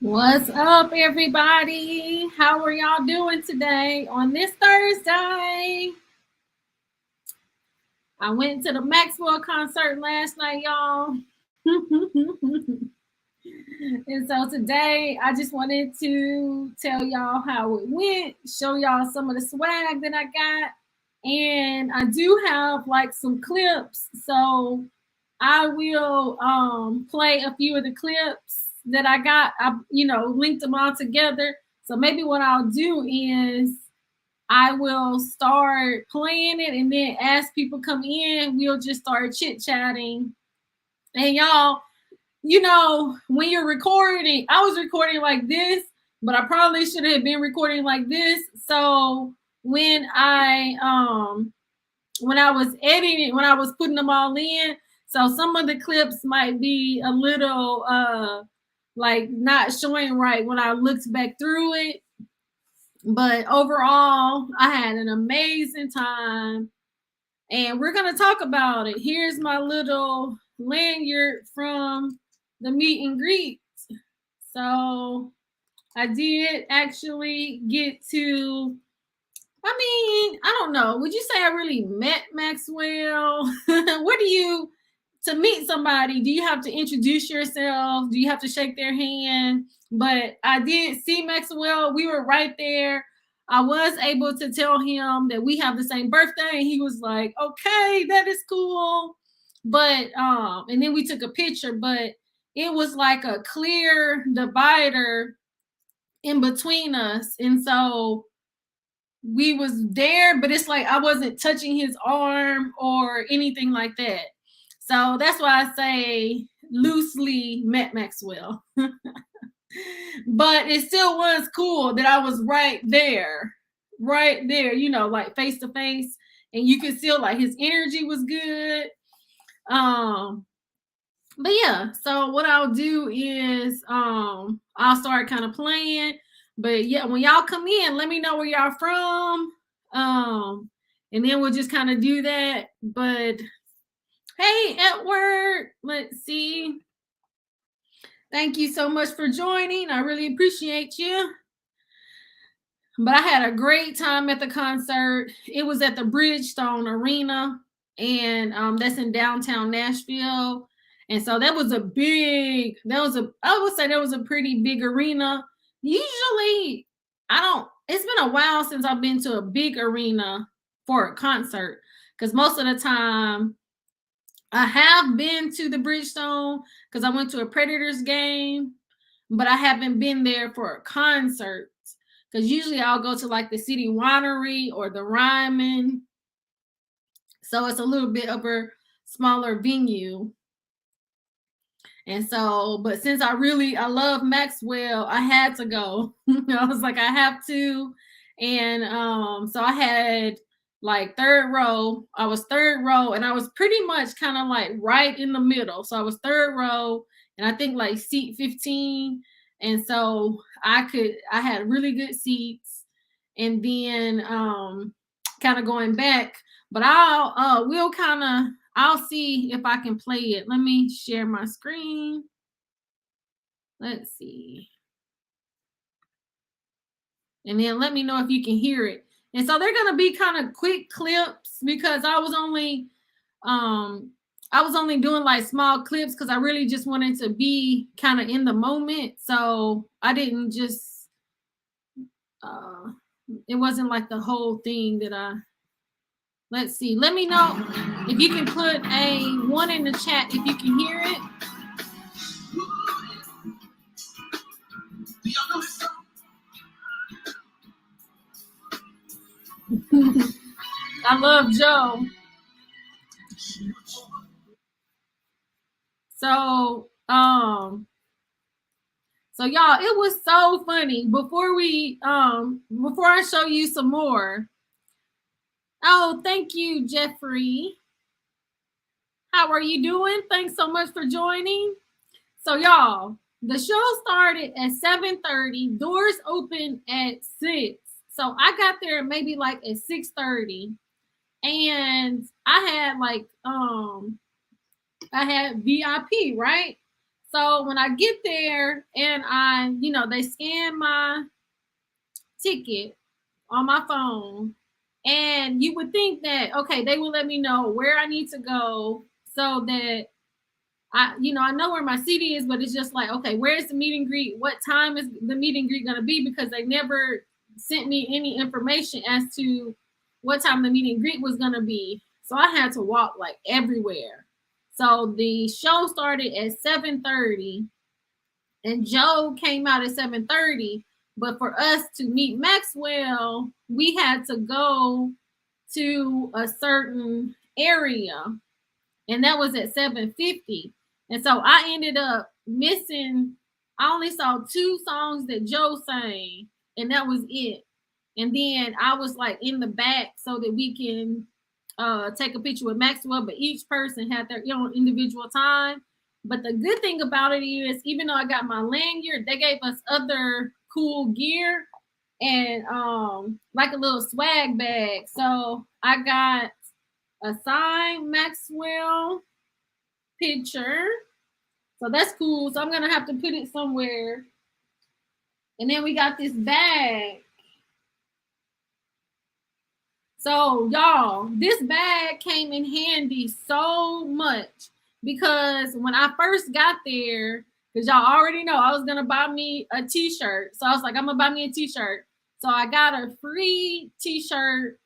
What's up, everybody? How are y'all doing today on this Thursday? I went to the Maxwell concert last night, y'all. And so today I just wanted to tell y'all how it went, show y'all some of the swag that I got. And I do have like some clips. So I will play a few of the clips that I got. I linked them all together. So maybe what I'll do is I will start playing it, and then as people come in, we'll just start chit chatting. And y'all, when you're recording, I was recording like this, but I probably should have been recording like this. So when I was editing, when I was putting them all in, so some of the clips might be a little like not showing right when I looked back through it. But overall, I had an amazing time, and we're going to talk about it. Here's my little lanyard from the meet and greet. So I did actually get to, I don't know. Would you say I really met Maxwell? What do you, to meet somebody, do you have to introduce yourself? Do you have to shake their hand? But I did see Maxwell. We were right there. I was able to tell him that we have the same birthday, and he was like, okay, that is cool. But and then we took a picture, but it was like a clear divider in between us. And so we was there, but it's like I wasn't touching his arm or anything like that. So that's why I say loosely met Maxwell. But it still was cool that I was right there, like face to face, and you could feel like his energy was good. But yeah, so what I'll do is I'll start kind of playing. But yeah, when y'all come in, let me know where y'all from. And then we'll just kind of do that. But hey, Edward, let's see. Thank you so much for joining. I really appreciate you. But I had a great time at the concert. It was at the Bridgestone Arena, and that's in downtown Nashville. And so I would say that was a pretty big arena. Usually, it's been a while since I've been to a big arena for a concert, because most of the time I have been to the Bridgestone because I went to a Predators game, but I haven't been there for a concert, because usually I'll go to like the City Winery or the Ryman. So it's a little bit of a smaller venue. And so, but since I love Maxwell, I had to go. I was like, I have to. And so I had like third row. I was third row, and I was pretty much kind of like right in the middle. So I was third row, and I think like seat 15. And so I had really good seats. And then kind of going back, but I'll see if I can play it. Let me share my screen. Let's see. And then let me know if you can hear it. And so they're going to be kind of quick clips, because I was only doing like small clips, because I really just wanted to be kind of in the moment. So I didn't just it wasn't like the whole thing that let's see. Let me know if you can put a 1 in the chat if you can hear it. I love Joe. So y'all, it was so funny. Before I show you some more. Oh, thank you, Jeffrey. How are you doing? Thanks so much for joining. So y'all, the show started at 7:30. Doors open at 6. So I got there maybe like at 6:30. And I had like I had VIP, right? So when I get there and they scan my ticket on my phone, and you would think that, okay, they will let me know where I need to go so that I know where my seat is, but it's just like, okay, where's the meet and greet? What time is the meet and greet going to be? Because they never sent me any information as to what time the meet and greet was going to be. So I had to walk like everywhere. So the show started at 7:30 and Joe came out at 7:30. But for us to meet Maxwell, we had to go to a certain area, and that was at 7:50. And so I ended up missing. I only saw 2 songs that Joe sang, and that was it. And then I was like in the back so that we can take a picture with Maxwell, but each person had their own individual time. But the good thing about it is, even though I got my lanyard, they gave us other cool gear and like a little swag bag. So I got a signed Maxwell picture. So that's cool. So I'm gonna have to put it somewhere. And then we got this bag. So y'all, this bag came in handy so much because when I first got there, because y'all already know I was gonna buy me a t-shirt. So I was like, I'm gonna buy me a t-shirt. So I got a free t-shirt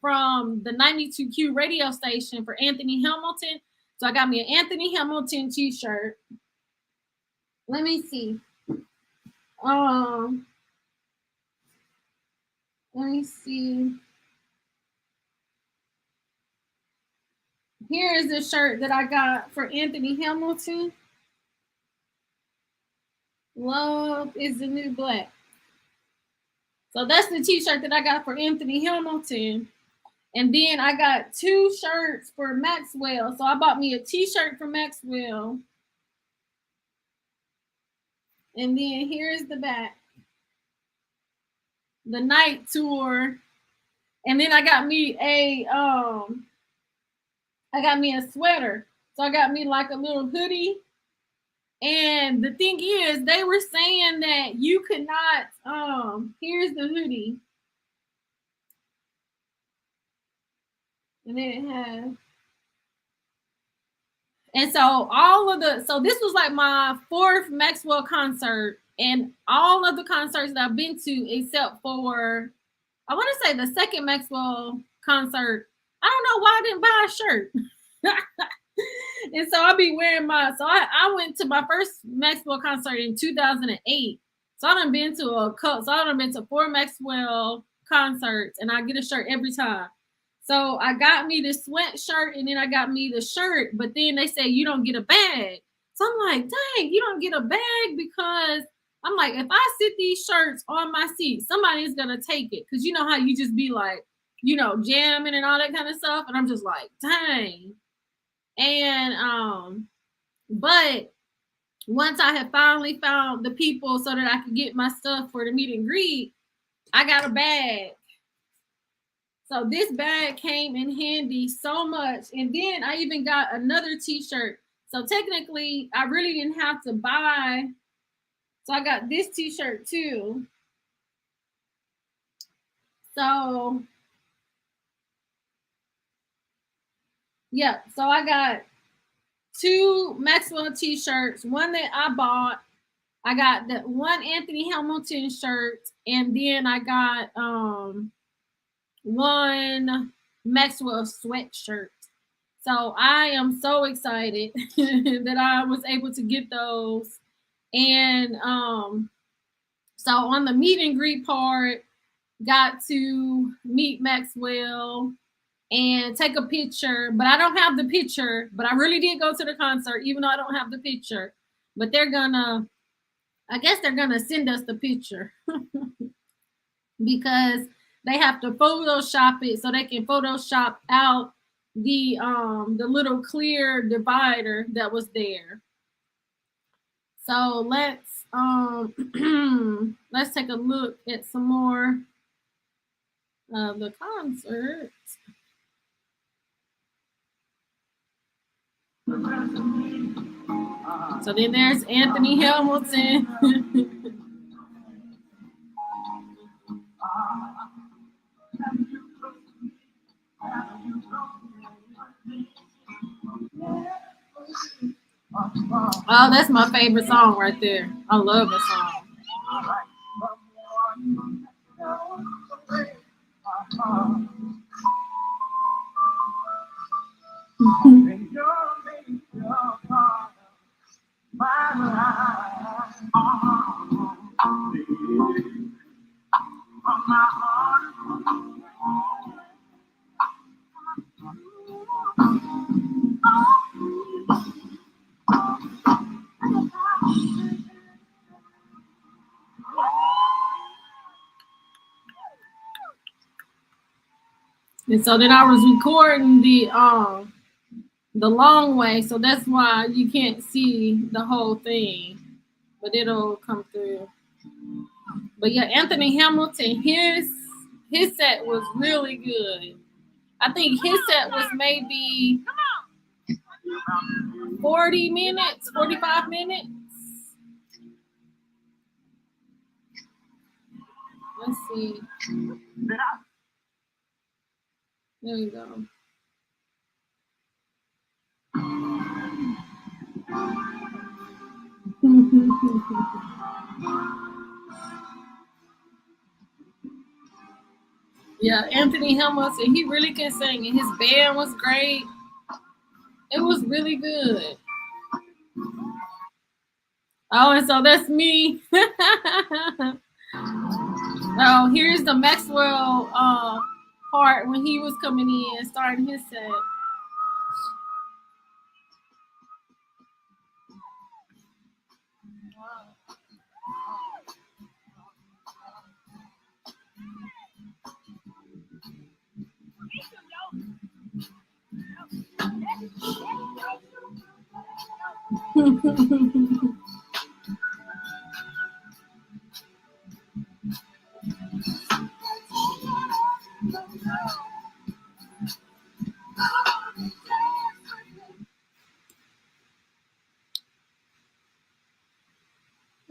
from the 92Q radio station for Anthony Hamilton. So I got me an Anthony Hamilton t-shirt. Let me see. Let me see. Here is the shirt that I got for Anthony Hamilton. Love is the new black. So that's the t-shirt that I got for Anthony Hamilton. And then I got 2 shirts for Maxwell. So I bought me a t-shirt for Maxwell. And then here's the back. The night tour. And then I got me a sweater. So I got me like a little hoodie. And the thing is, they were saying that you could not, here's the hoodie. And then it has, and so this was like my 4th Maxwell concert, and all of the concerts that I've been to, except for, I want to say the 2nd Maxwell concert, I don't know why I didn't buy a shirt. And so I'll be wearing so I went to my first Maxwell concert in 2008. So I done been to 4 Maxwell concerts, and I get a shirt every time. So I got me the sweatshirt, and then I got me the shirt, but then they say you don't get a bag. So I'm like, dang, you don't get a bag, because I'm like, if I sit these shirts on my seat, somebody's gonna take it. Cause you know how you just be like, jamming and all that kind of stuff. And I'm just like, dang. And but once I had finally found the people so that I could get my stuff for the meet and greet, I got a bag. So this bag came in handy so much. And then I even got another t-shirt. So technically, I really didn't have to buy. So I got this t-shirt too. So yeah, so I got 2 Maxwell t-shirts, one that I bought. I got that one Anthony Hamilton shirt, and then I got one Maxwell sweatshirt. So I am so excited that I was able to get those. And so on the meet and greet part, got to meet Maxwell and take a picture, but I don't have the picture. But I really did go to the concert, even though I don't have the picture. But I guess they're gonna send us the picture because they have to Photoshop it so they can Photoshop out the little clear divider that was there. So let's let's take a look at some more of the concert. So then there's Anthony Hamilton. Oh, that's my favorite song right there. I love the song. And so then I was recording the long way, so that's why you can't see the whole thing, but it'll come through. But yeah, Anthony Hamilton, his set was really good. I think his set was maybe 40 minutes, 45 minutes. Let's see. There you go. Yeah, Anthony Hamilton, he really can sing, and his band was great. It was really good. Oh, and so that's me. Oh, here's the Maxwell part when he was coming in, starting his set.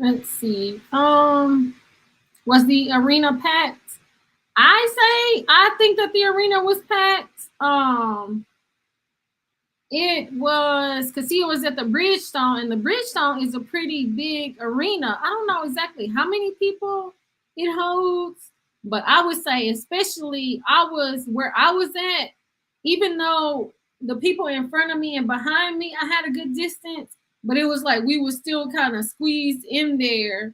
Let's see. Was the arena packed? I think that the arena was packed. It was because he was at the Bridgestone, and the Bridgestone is a pretty big arena. I don't know exactly how many people it holds, but I would say, especially I was where I was at, even though the people in front of me and behind me, I had a good distance, but it was like we were still kind of squeezed in there.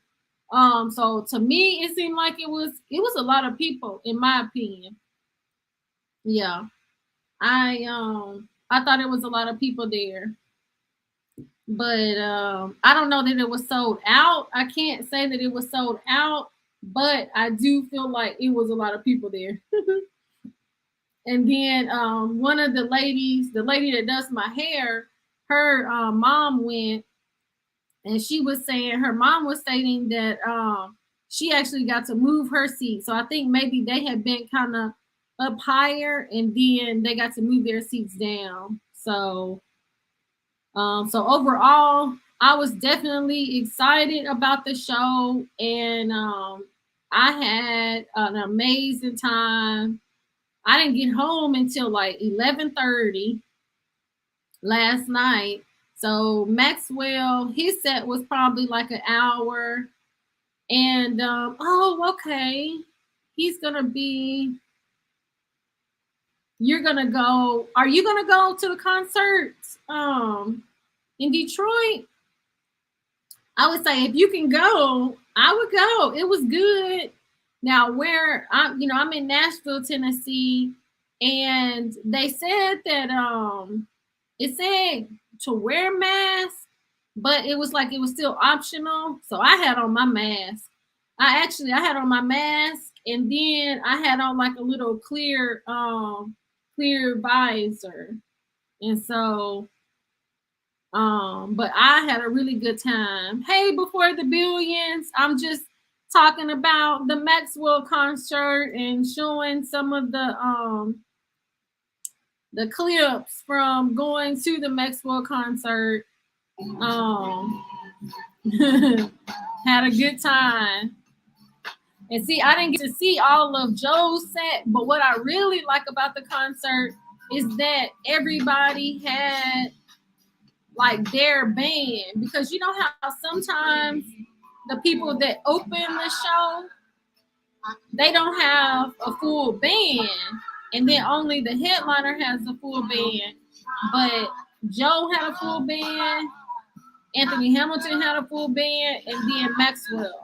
So to me, it seemed like it was a lot of people, in my opinion. Yeah. I thought it was a lot of people there, but I don't know that it was sold out. I can't say that it was sold out, but I do feel like it was a lot of people there. And then one of the ladies, the lady that does my hair, her mom went, and she was saying her mom was stating that she actually got to move her seat. So I think maybe they had been kind of up higher, and then they got to move their seats down. So overall, I was definitely excited about the show, and I had an amazing time. I didn't get home until like 11:30 last night. So Maxwell, his set was probably like an hour, and oh, okay, he's gonna be. You're gonna go. Are you gonna go to the concert in Detroit? I would say if you can go, I would go. It was good. Now, where I'm in Nashville, Tennessee, and they said that it said to wear masks, but it was like it was still optional. So I had on my mask. I had on my mask, and then I had on like a little clear visor. And so but I had a really good time. Hey, before the billions, I'm just talking about the Maxwell concert and showing some of the clips from going to the Maxwell concert. Um, had a good time. And see, I didn't get to see all of Joe's set, but what I really like about the concert is that everybody had like their band, because you know how sometimes the people that open the show, they don't have a full band, and then only the headliner has a full band. But Joe had a full band, Anthony Hamilton had a full band, and then Maxwell.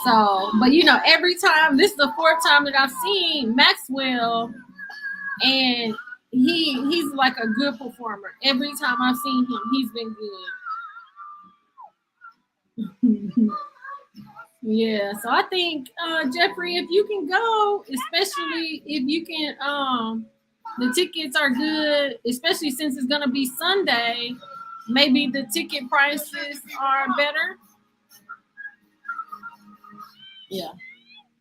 So, but you know, every time, this is the fourth time that I've seen Maxwell, and he's like a good performer. Every time I've seen him, he's been good. Yeah, so I think Jeffrey, if you can go, especially if you can, the tickets are good, especially since it's gonna be Sunday. Maybe the ticket prices are better. Yeah.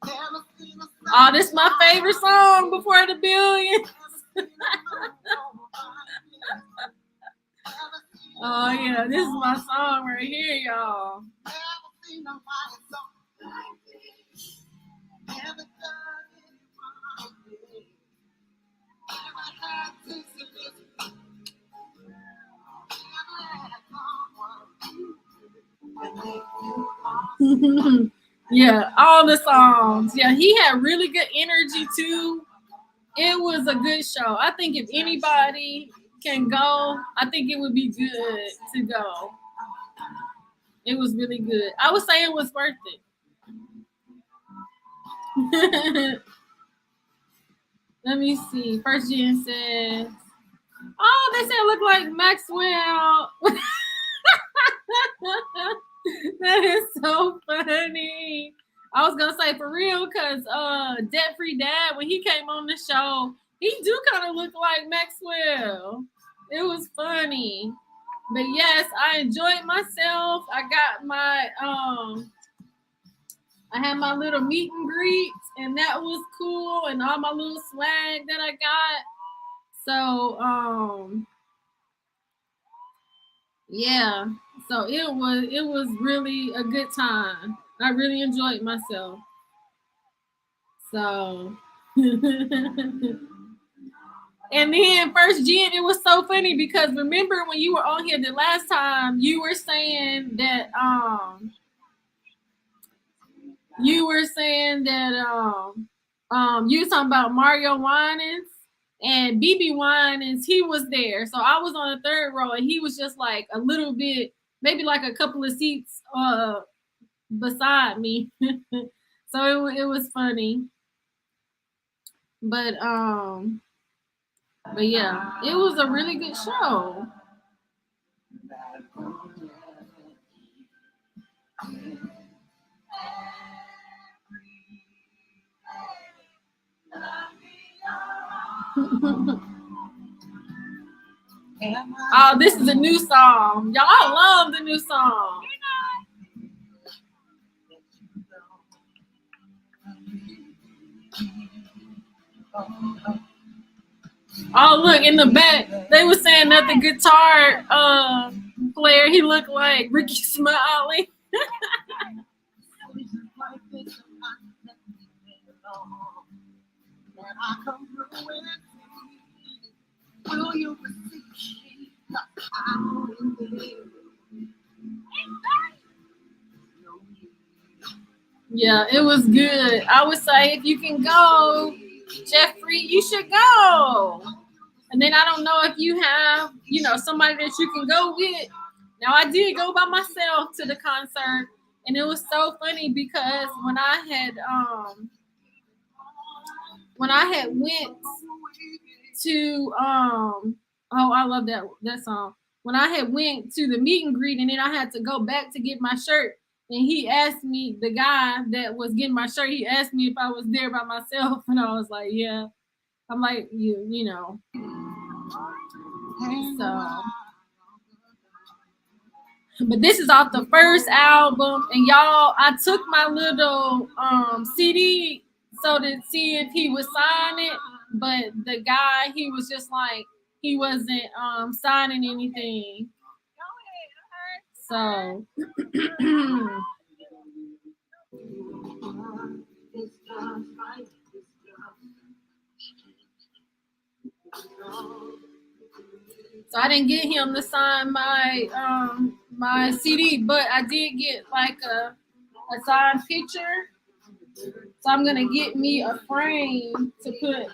Oh, this is my favorite song, Before the Billions. Oh yeah, this is my song right here, y'all. Yeah, all the songs. Yeah, he had really good energy too. It was a good show. I think if anybody can go, I think it would be good to go. It was really good. I would say it was worth it. Let me see. First Gen says, "Oh, they say I look like Maxwell." That is so funny. I was gonna say for real, because Debt Free Dad, when he came on the show, he do kind of look like Maxwell. It was funny. But yes, I enjoyed myself. I got my I had my little meet and greet, and that was cool, and all my little swag that I got. So yeah. So it was really a good time. I really enjoyed myself. So and then First Gen, it was so funny because remember when you were on here the last time, you were saying that you were talking about Mario Winans and BB Winans, he was there. So I was on the third row and he was just like a little bit, maybe like a couple of seats beside me. So it was funny. But yeah, it was a really good show. Oh, this is a new song. Y'all love the new song. Oh, look in the back. They were saying that the guitar player, he looked like Ricky Smiley. Yeah, it was good. I would say if you can go, Jeffrey, you should go. And then I don't know if you have, somebody that you can go with. Now I did go by myself to the concert, and it was so funny because when I had went to oh, I love that song. When I had went to the meet and greet, and then I had to go back to get my shirt, and he asked me, the guy that was getting my shirt, he asked me if I was there by myself, and I was like, yeah. I'm like, you know. So, but this is off the first album, and y'all, I took my little CD so to see if he would sign it, but the guy, he was just like, he wasn't signing anything. So so I didn't get him to sign my CD, but I did get like a signed picture. So I'm gonna get me a frame to put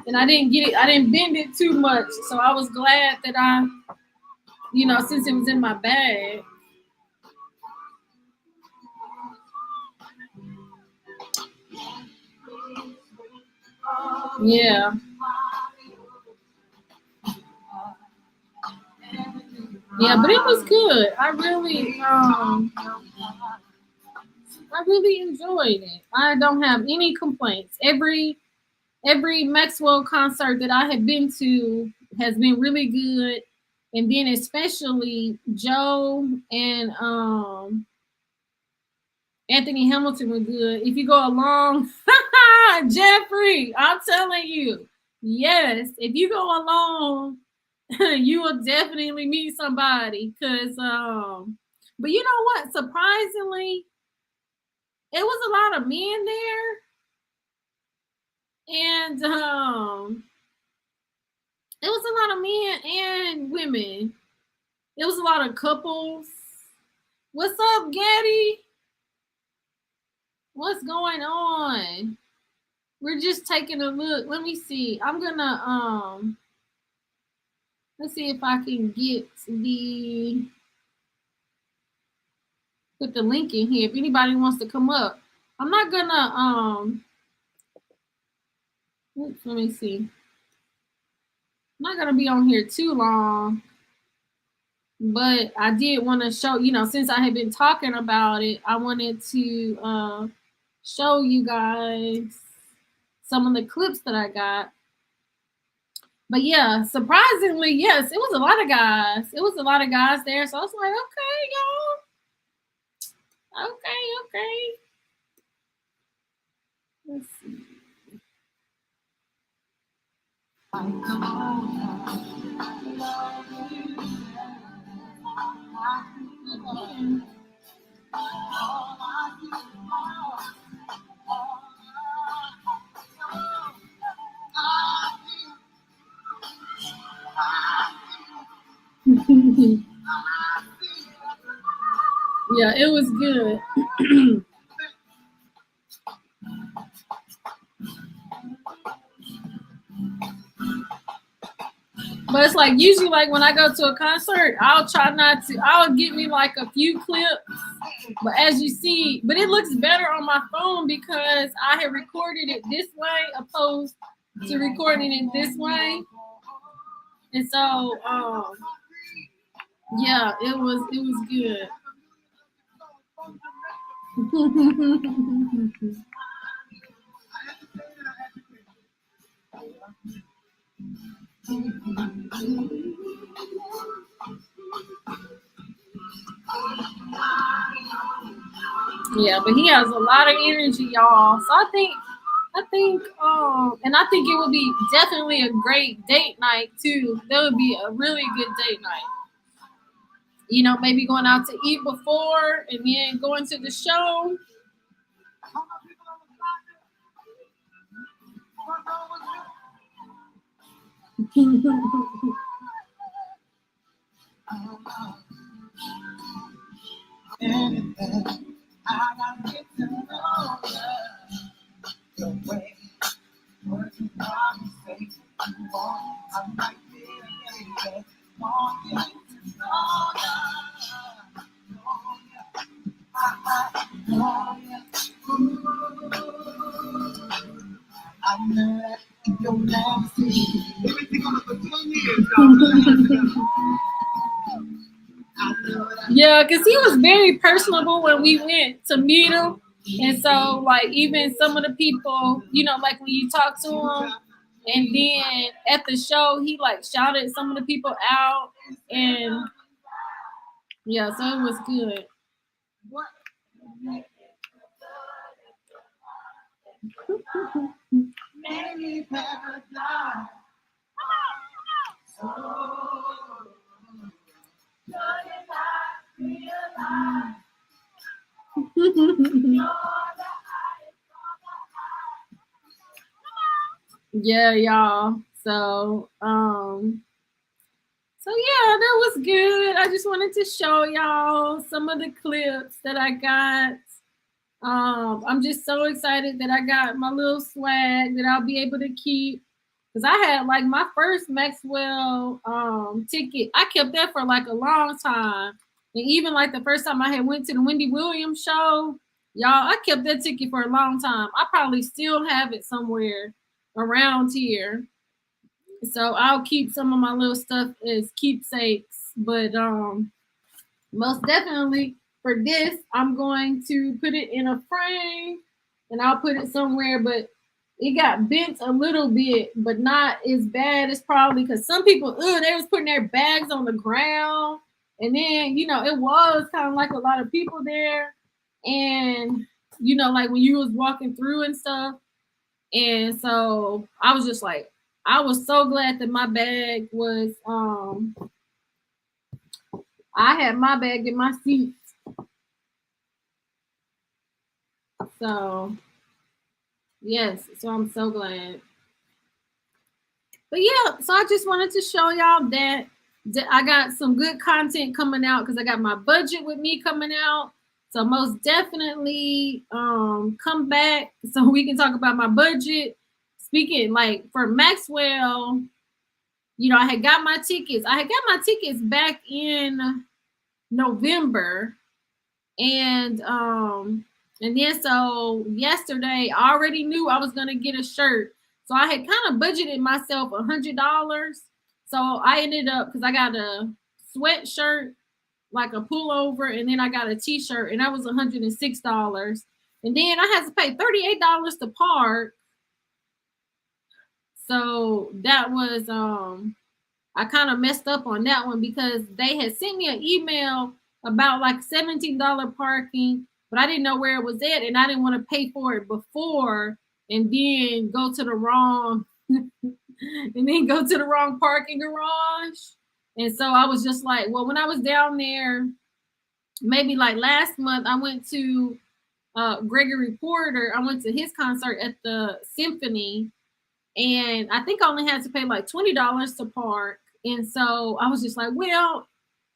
and I didn't get it, I didn't bend it too much. So I was glad that I, since it was in my bag. Yeah. Yeah, but it was good. I really enjoyed it. I don't have any complaints. Every Maxwell concert that I have been to has been really good. And then especially Joe and Anthony Hamilton were good. If you go along, Jeffrey, I'm telling you, yes, if you go along, you will definitely meet somebody. But you know what? Surprisingly, it was a lot of men there, and it was a lot of men and women. It was a lot of couples. What's up, Gaddy? What's going on? We're just taking a look. Let me see. I'm gonna let's see if I can get put the link in here if anybody wants to come up. I'm not gonna oops, let me see. I'm not gonna be on here too long, but I did want to show, since I had been talking about it, I wanted to show you guys some of the clips that I got. But yeah, surprisingly, yes, it was a lot of guys. It was a lot of guys there. So I was like, okay, y'all. Okay. Let's see. Yeah, it was good. But it's like usually like when I go to a concert, I'll get me like a few clips. But as you see, but it looks better on my phone because I had recorded it this way opposed to recording it this way. And so yeah, it was good. Yeah, but he has a lot of energy, y'all. So I think, and I think it would be definitely a great date night too. That would be a really good date night. Maybe going out to eat before and then going to the show. Yeah, because he was very personable when we went to meet him. And so, like, even some of the people, like when you talk to him, and then at the show, he like shouted some of the people out. And yeah, so it was good. Maybe paradise. So, yeah, y'all. So yeah, that was good. I just wanted to show y'all some of the clips that I got. I'm just so excited that I got my little swag that I'll be able to keep. Because I had like my first Maxwell ticket. I kept that for like a long time. And even like the first time I had went to the Wendy Williams show, y'all, I kept that ticket for a long time. I probably still have it somewhere around here. So I'll keep some of my little stuff as keepsakes. But most definitely for this, I'm going to put it in a frame and I'll put it somewhere. But it got bent a little bit, but not as bad as probably because some people, they was putting their bags on the ground. And then, it was kind of like a lot of people there. And, like when you was walking through and stuff. And so I was just like, I was so glad that my bag was, I had my bag in my seat. So, yes, so I'm so glad. But yeah, so I just wanted to show y'all that I got some good content coming out because I got my budget with me coming out. So most definitely come back so we can talk about my budget. Speaking like for Maxwell, I had got my tickets. I had got my tickets back in November. And then so yesterday I already knew I was gonna get a shirt. So I had kind of budgeted myself $100. So I ended up because I got a sweatshirt, like a pullover, and then I got a t-shirt, and that was $106. And then I had to pay $38 to park. So that was I kind of messed up on that one because they had sent me an email about like $17 parking, but I didn't know where it was at, and I didn't want to pay for it before and then go to the wrong parking garage. And so I was just like, well, when I was down there, maybe like last month, I went to Gregory Porter. I went to his concert at the Symphony, and I think I only had to pay like $20 to park. And so I was just like, well,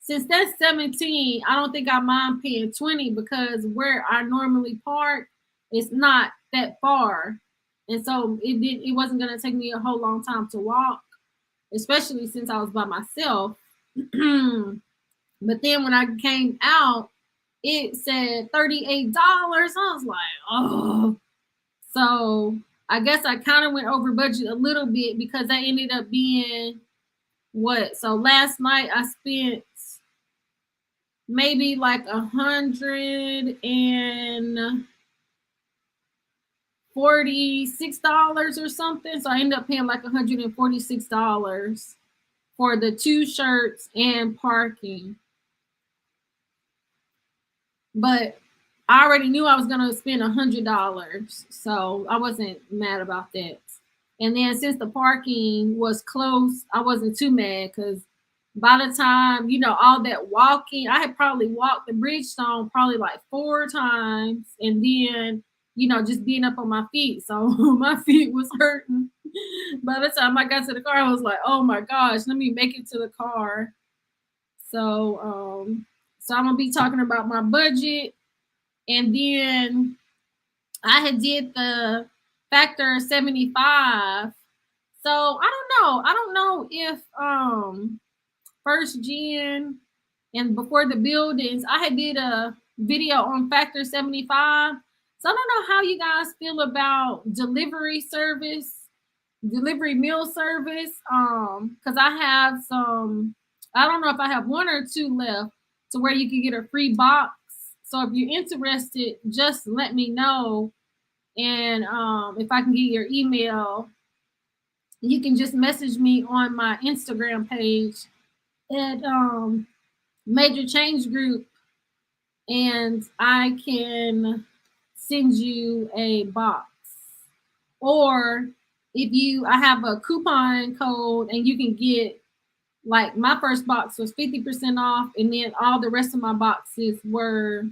since that's 17, I don't think I mind paying 20 because where I normally park, it's not that far. And so it wasn't going to take me a whole long time to walk, especially since I was by myself. But then when I came out, it said $38. I was like, oh. So I guess I kind of went over budget a little bit because I ended up being what? So last night I spent maybe like $146 or something. So I ended up paying like $146 for the 2 shirts and parking. But I already knew I was going to spend $100. So I wasn't mad about that. And then since the parking was close, I wasn't too mad because by the time, all that walking, I had probably walked the Bridgestone probably like 4 times. And then, just being up on my feet. So my feet was hurting. By the time I got to the car, I was like, oh my gosh, let me make it to the car. So, I'm going to be talking about my budget. And then I had did the Factor 75. So I don't know if First Gen and Before the Buildings, I had did a video on Factor 75. So I don't know how you guys feel about delivery meal service. Because I have some, I don't know if I have 1 or 2 left to where you can get a free box. So if you're interested, just let me know. And if I can get your email, you can just message me on my Instagram page at Major Change Group, and I can send you a box. Or I have a coupon code and you can get, like, my first box was 50% off, and then all the rest of my boxes were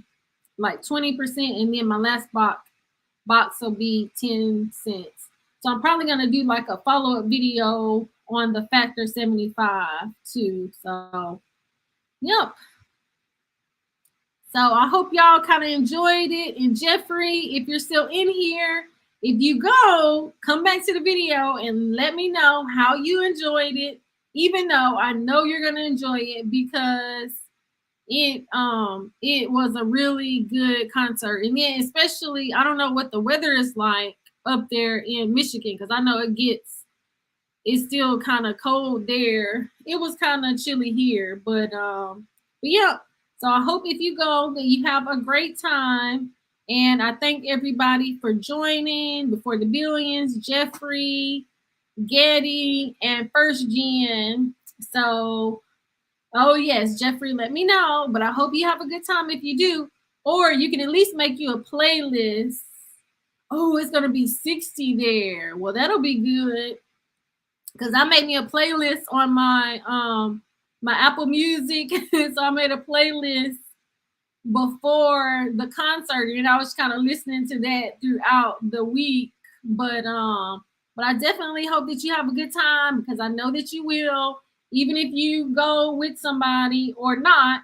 like 20%, and then my last box will be 10 cents. So I'm probably gonna do like a follow-up video on the Factor 75 too. So yep. So I hope y'all kind of enjoyed it. And Jeffrey, if you're still in here, if you go, come back to the video and let me know how you enjoyed it, even though I know you're gonna enjoy it because it was a really good concert. And then especially, I don't know what the weather is like up there in Michigan, because I know it's still kind of cold there. It was kind of chilly here, but yeah. So I hope if you go that you have a great time. And I thank everybody for joining Before the Billions, Jeffrey, Getty, and First Gen. So, oh yes, Jeffrey, let me know. But I hope you have a good time if you do. Or you can at least make you a playlist. Oh, it's gonna be 60 there. Well, that'll be good. Because I made me a playlist on my Apple Music. So I made a playlist before the concert, and I was kind of listening to that throughout the week. But I definitely hope that you have a good time, because I know that you will, even if you go with somebody or not.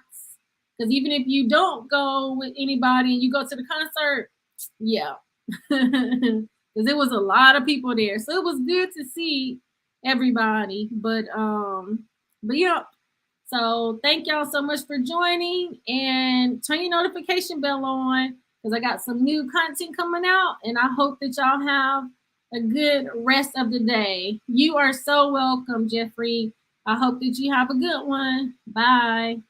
Because even if you don't go with anybody and you go to the concert, yeah. Because it was a lot of people there. So it was good to see everybody. But yeah. So thank y'all so much for joining, and turn your notification bell on, because I got some new content coming out, and I hope that y'all have a good rest of the day. You are so welcome, Jeffrey. I hope that you have a good one. Bye.